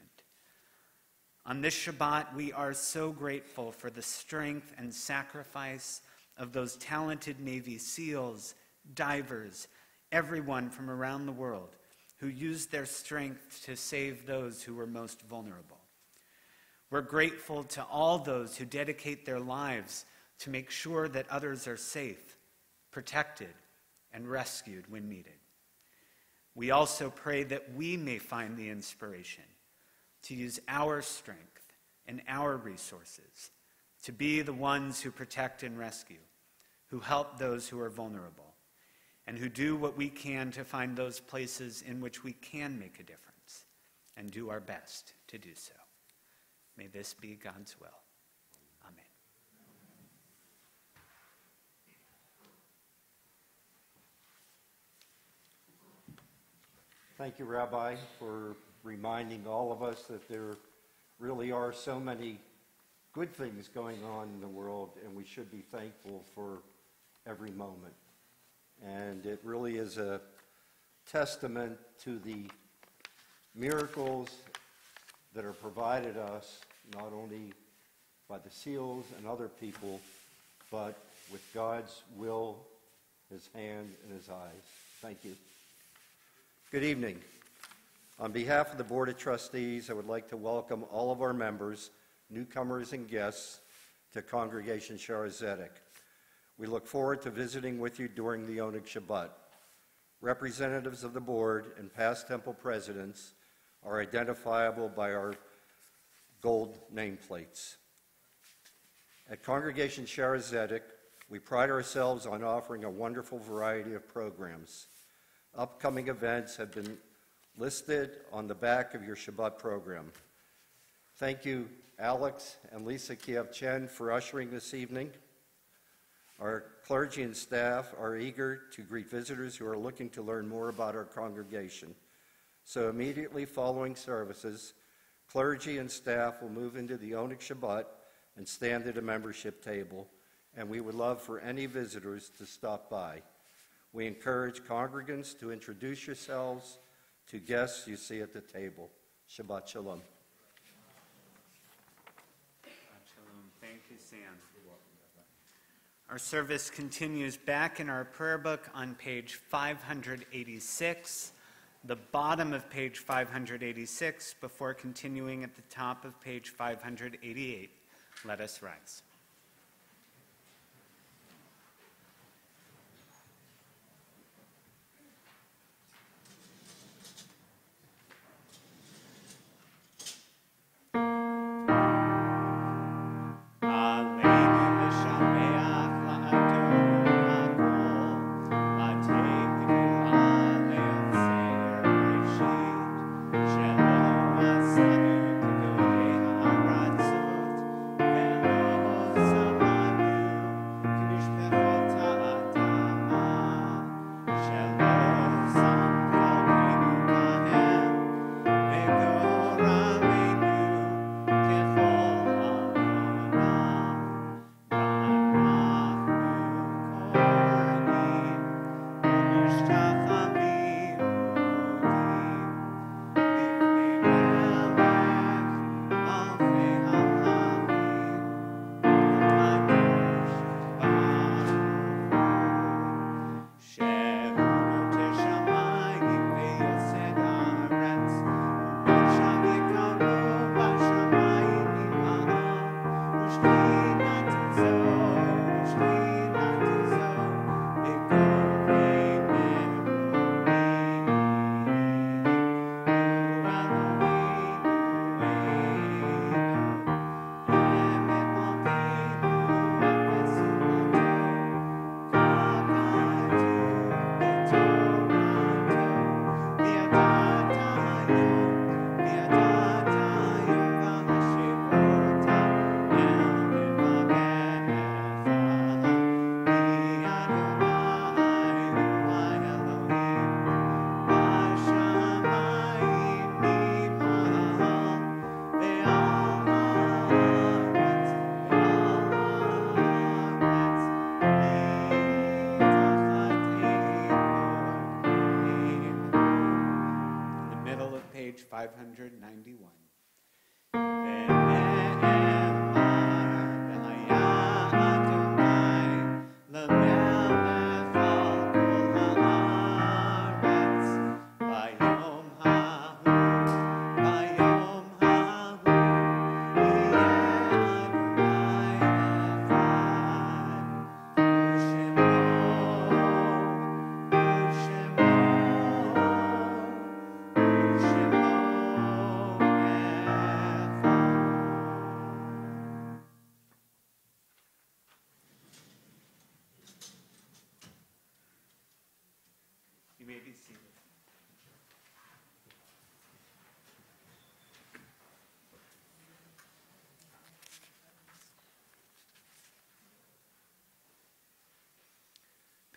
On this Shabbat, we are so grateful for the strength and sacrifice of those talented Navy SEALs, divers, everyone from around the world who used their strength to save those who were most vulnerable. We're grateful to all those who dedicate their lives to make sure that others are safe, protected, and rescued when needed. We also pray that we may find the inspiration to use our strength and our resources to be the ones who protect and rescue, who help those who are vulnerable, and who do what we can to find those places in which we can make a difference and do our best to do so. May this be God's will. Amen. Thank you, Rabbi, for reminding all of us that there really are so many good things going on in the world, and we should be thankful for every moment. And it really is a testament to the miracles that are provided us, not only by the SEALs and other people, but with God's will, His hand, and His eyes. Thank you. Good evening. On behalf of the Board of Trustees, I would like to welcome all of our members, newcomers, and guests to Congregation Schaarai Zedek. We look forward to visiting with you during the Oneg Shabbat. Representatives of the board and past temple presidents are identifiable by our gold nameplates. At Congregation Schaarai Zedek, we pride ourselves on offering a wonderful variety of programs. Upcoming events have been listed on the back of your Shabbat program. Thank you, Alex and Lisa Kiev-Chen, for ushering this evening. Our clergy and staff are eager to greet visitors who are looking to learn more about our congregation. So immediately following services, clergy and staff will move into the Oneg Shabbat and stand at a membership table, and we would love for any visitors to stop by. We encourage congregants to introduce yourselves to guests you see at the table. Shabbat Shalom. Shalom. Thank you, Sam. Our service continues back in our prayer book on page 586, the bottom of page 586, before continuing at the top of page 588. Let us rise.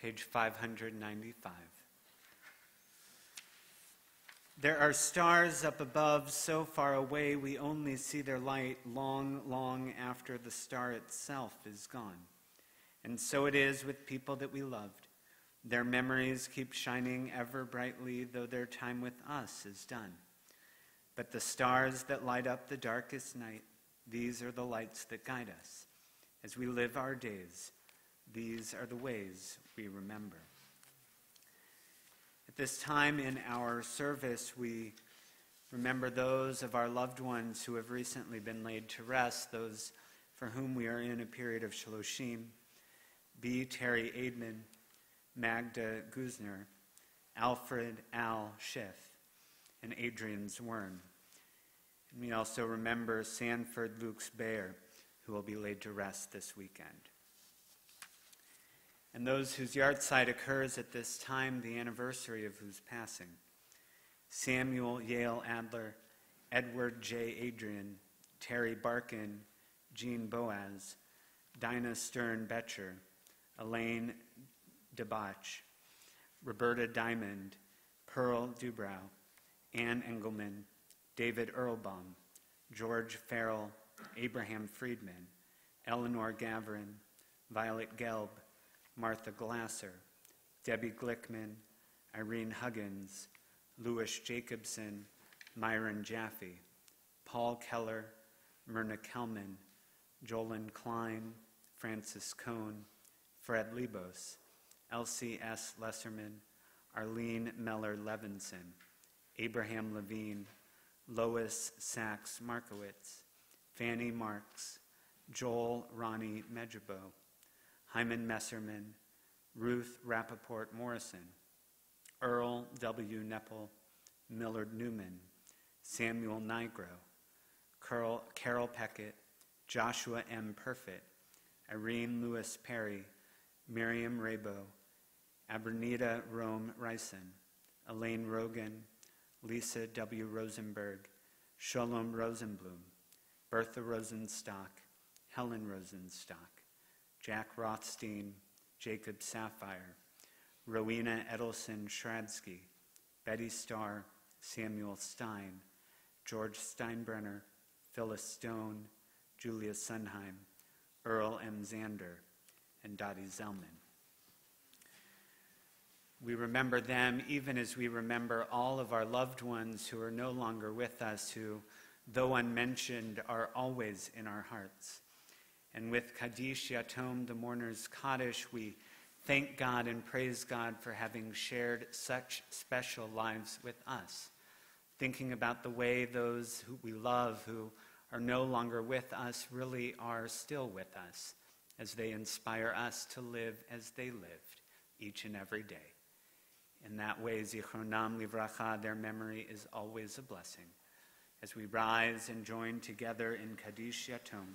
page 595. There are stars up above, so far away we only see their light long, long after the star itself is gone. And so it is with people that we loved. Their memories keep shining ever brightly, though their time with us is done. But the stars that light up the darkest night, these are the lights that guide us. As we live our days, these are the ways we remember. At this time in our service, we remember those of our loved ones who have recently been laid to rest, those for whom we are in a period of shaloshim. B. Terry Aidman, Magda Guzner, Alfred Al Schiff, and Adrian Zwern. And we also remember Sanford Lukes Bayer, who will be laid to rest this weekend. And those whose yahrzeit occurs at this time, the anniversary of whose passing: Samuel Yale Adler, Edward J. Adrian, Terry Barkin, Jean Boaz, Dinah Stern Betcher, Elaine DeBach, Roberta Diamond, Pearl Dubrow, Ann Engelman, David Earlbaum, George Farrell, Abraham Friedman, Eleanor Gavrin, Violet Gelb, Martha Glasser, Debbie Glickman, Irene Huggins, Louis Jacobson, Myron Jaffe, Paul Keller, Myrna Kelman, Jolyn Klein, Francis Cohn, Fred Lebos, Elsie S. Lesserman, Arlene Meller Levinson, Abraham Levine, Lois Sachs Markowitz, Fanny Marks, Joel Ronnie Medjabo, Hyman Messerman, Ruth Rappaport Morrison, Earl W. Nepple, Millard Newman, Samuel Nigro, Carol Peckett, Joshua M. Perfit, Irene Lewis Perry, Miriam Rabo, Abernita Rome Rison, Elaine Rogan, Lisa W. Rosenberg, Shalom Rosenblum, Bertha Rosenstock, Helen Rosenstock, Jack Rothstein, Jacob Sapphire, Rowena Edelson Schradsky, Betty Starr, Samuel Stein, George Steinbrenner, Phyllis Stone, Julia Sunheim, Earl M. Zander, and Dottie Zellman. We remember them even as we remember all of our loved ones who are no longer with us, who, though unmentioned, are always in our hearts. And with Kaddish Yatom, the mourner's Kaddish, we thank God and praise God for having shared such special lives with us, thinking about the way those who we love, who are no longer with us, really are still with us, as they inspire us to live as they lived each and every day. In that way, Zichronam Livracha, their memory is always a blessing. As we rise and join together in Kaddish Yatom,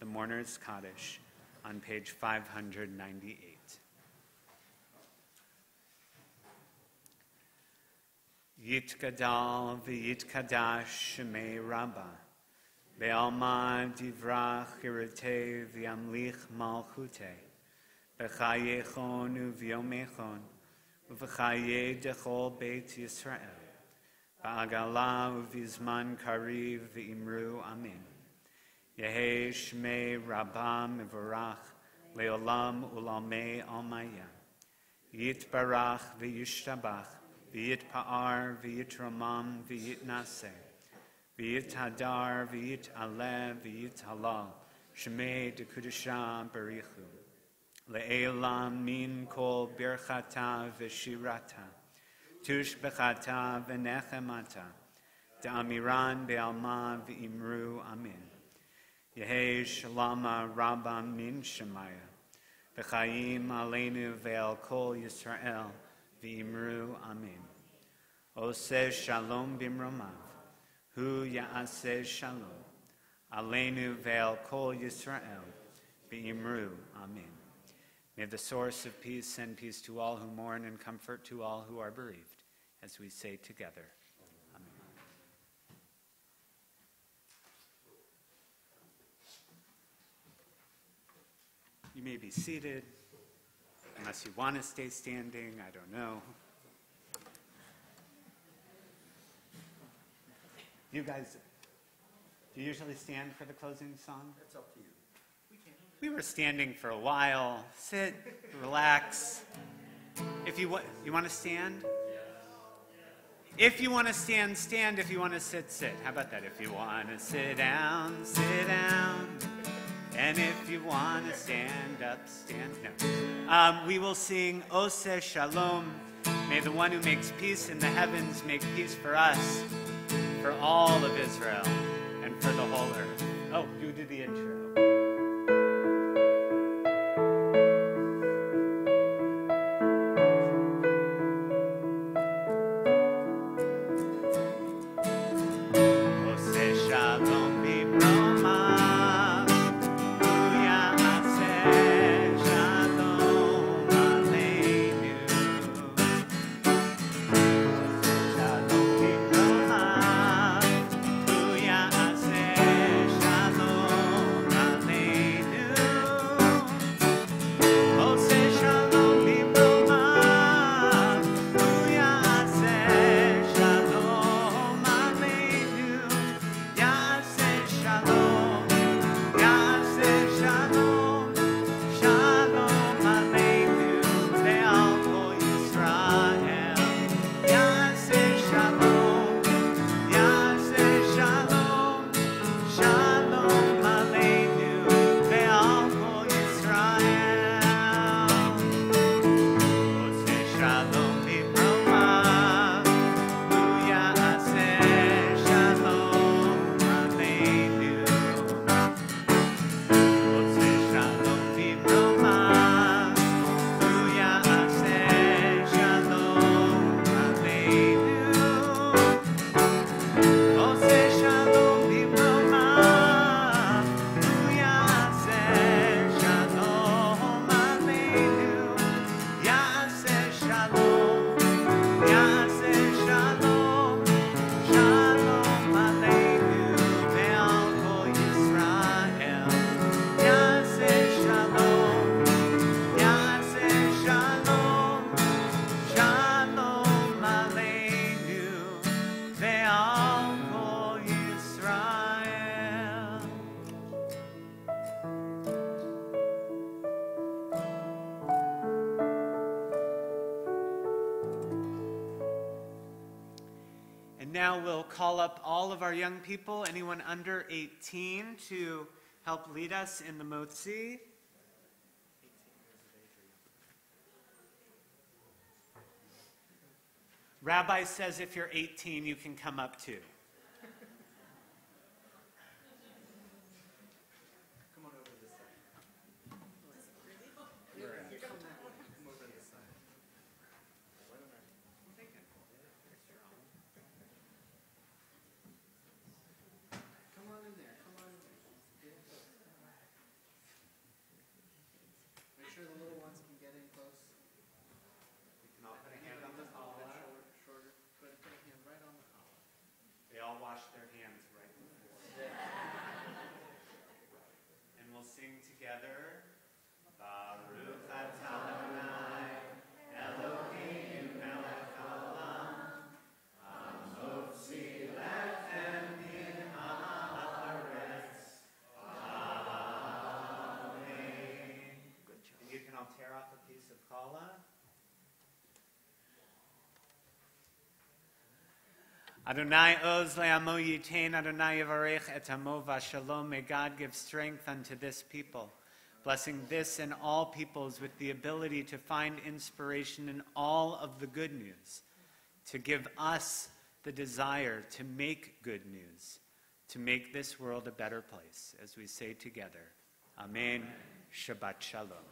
the mourner's Kaddish, on page 598. Yitgadal v'yitkadash shemei Rabbah, be'alma divrach irete v'yamlich malchute, b'chayechon u'v'yomechon, u'v'chaye dechol beit Yisrael, ba'agala u'v'zman kariv v'imru amin. Yehei shmei Rabbah mevorach, le'olam u'lamei almaya. Yitbarach v'yishtabach, v'yitpa'ar v'yitramam v'yitnaseh, v'yithadar v'yitaleh v'yithalal, shmei dekudesha barichu. Le'elam min kol birchata v'shirata, tush bechata v'nechemata, da'amiran be'alma v'imru amin. Yehei shalama Rabbah min shemaya, v'chayim aleinu ve'al kol Yisrael, v'imru amin. Oseh shalom bimromav, hu ya'aseh shalom, aleinu ve'al kol Yisrael, v'imru amin. May the source of peace send peace to all who mourn and comfort to all who are bereaved, as we say together. Amen. You may be seated. Unless you want to stay standing, I don't know. You guys, do you usually stand for the closing song? It's up to you. We were standing for a while. Sit, relax. If you want to stand? If you want to stand, stand. If you want to sit, sit. How about that? If you want to sit down, sit down. And if you want to stand up, stand. No. We will sing Oseh Shalom. May the one who makes peace in the heavens make peace for us, for all of Israel, and for the whole earth. Oh, you do the intro. Now we'll call up all of our young people, anyone under 18, to help lead us in the Motzi. Rabbi says if you're 18, you can come up too. Come on over this side. Come over this side. Come on in there. Come on in there. Make sure the little ones can get in close. You can all put a hand on the collar. Shorter. Put a hand right on the collar. They all wash their hands right before. And we'll sing together. Baruch atah Adonai, Eloheinu melech haolam, hamotzi lechem min haaretz. Amen. And you can all tear off a piece of challah. Adonai oz le'amo yitain, Adonai yivarech et hamo v'shalom. May God give strength unto this people, blessing this and all peoples with the ability to find inspiration in all of the good news, to give us the desire to make good news, to make this world a better place, as we say together. Amen. Shabbat Shalom.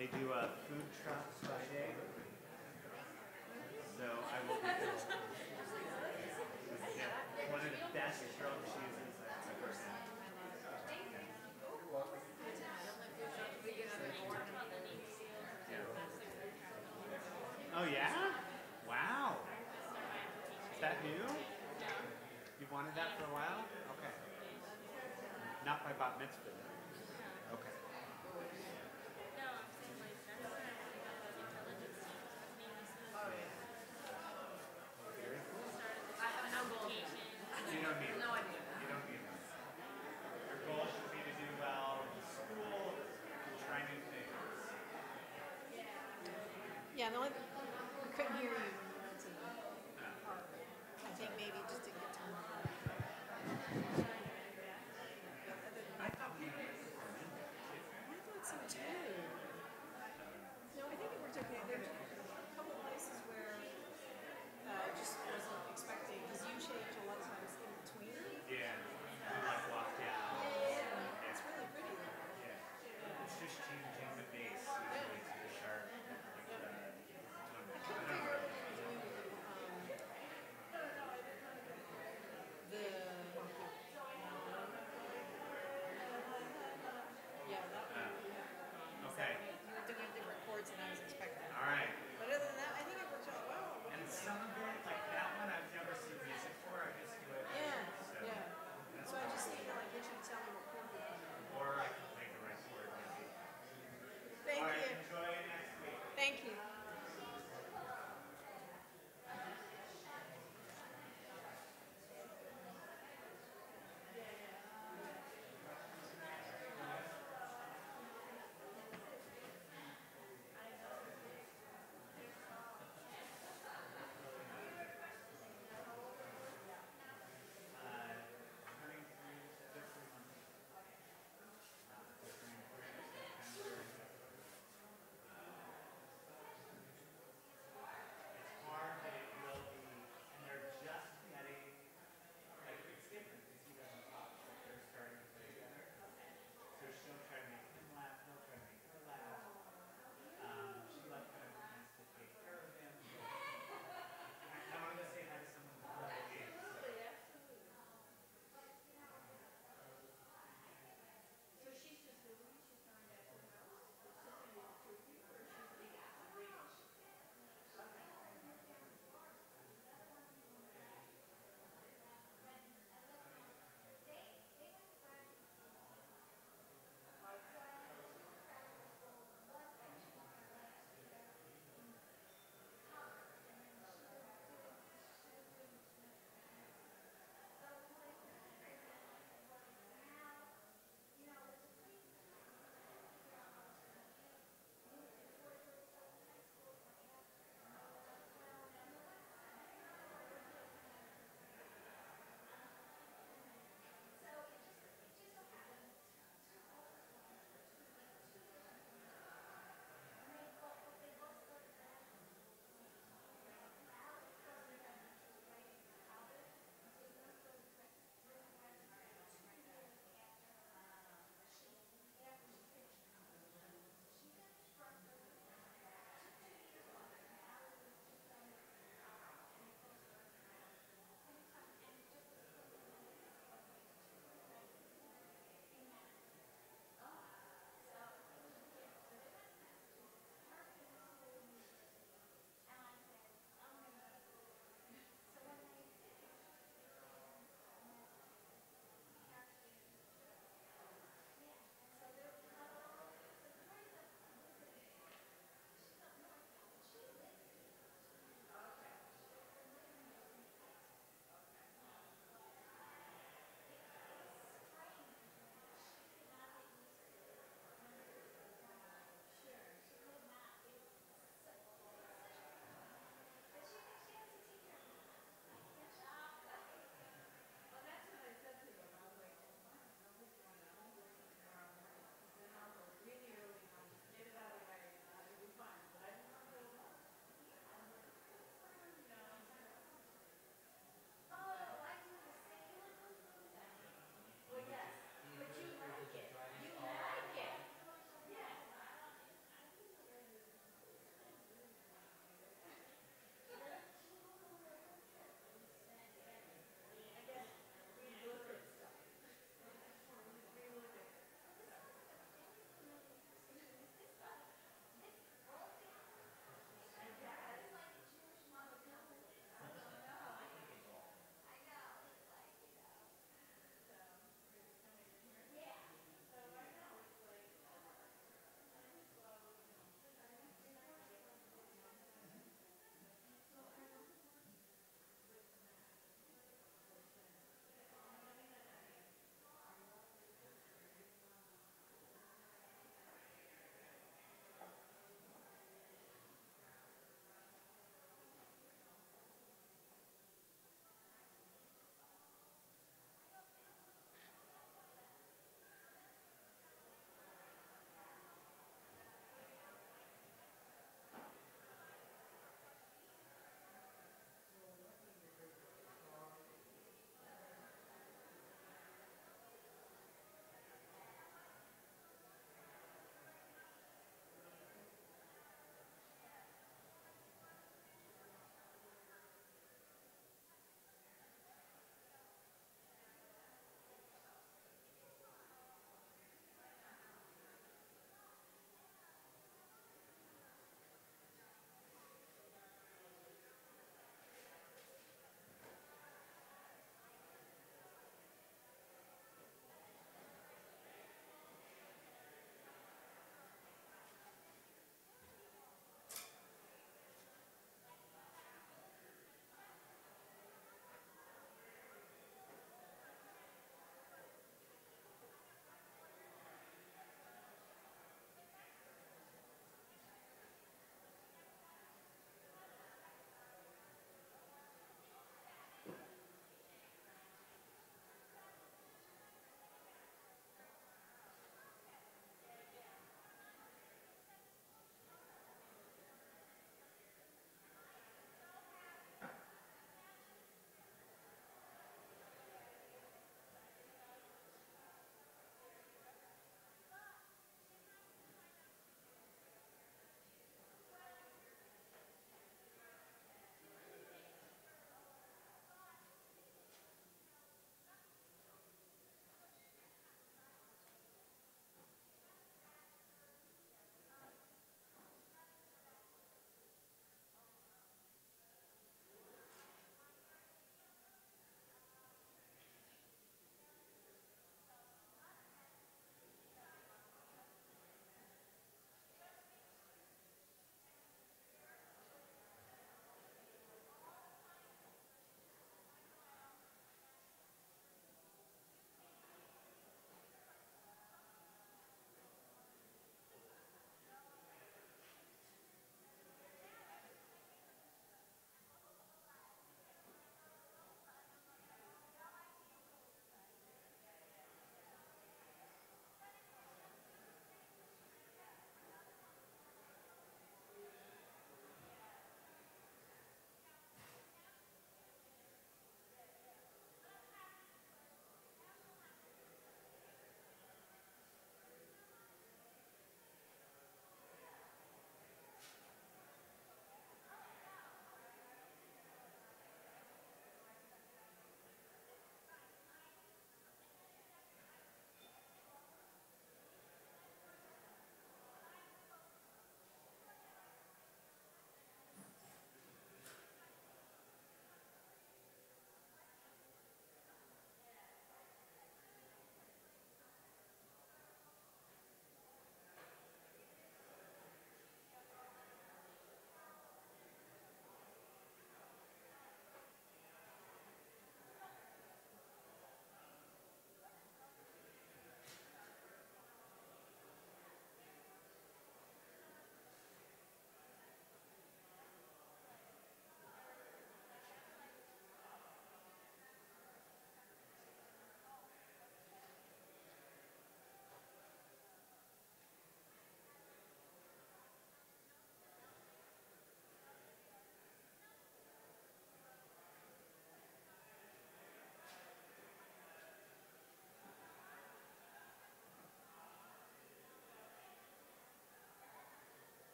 They do a food truck Friday. So I will be yeah, one of the best grilled cheeses I've ever had. Yeah. Oh yeah? Wow. Is that new? You've wanted that for a while? Okay. Not by bat mitzvah. Though. Okay. You don't need it. You don't need it. Your goal should be to do well in school and try new things. Yeah, the only, we couldn't hear you when you went to the part. I think maybe just to get to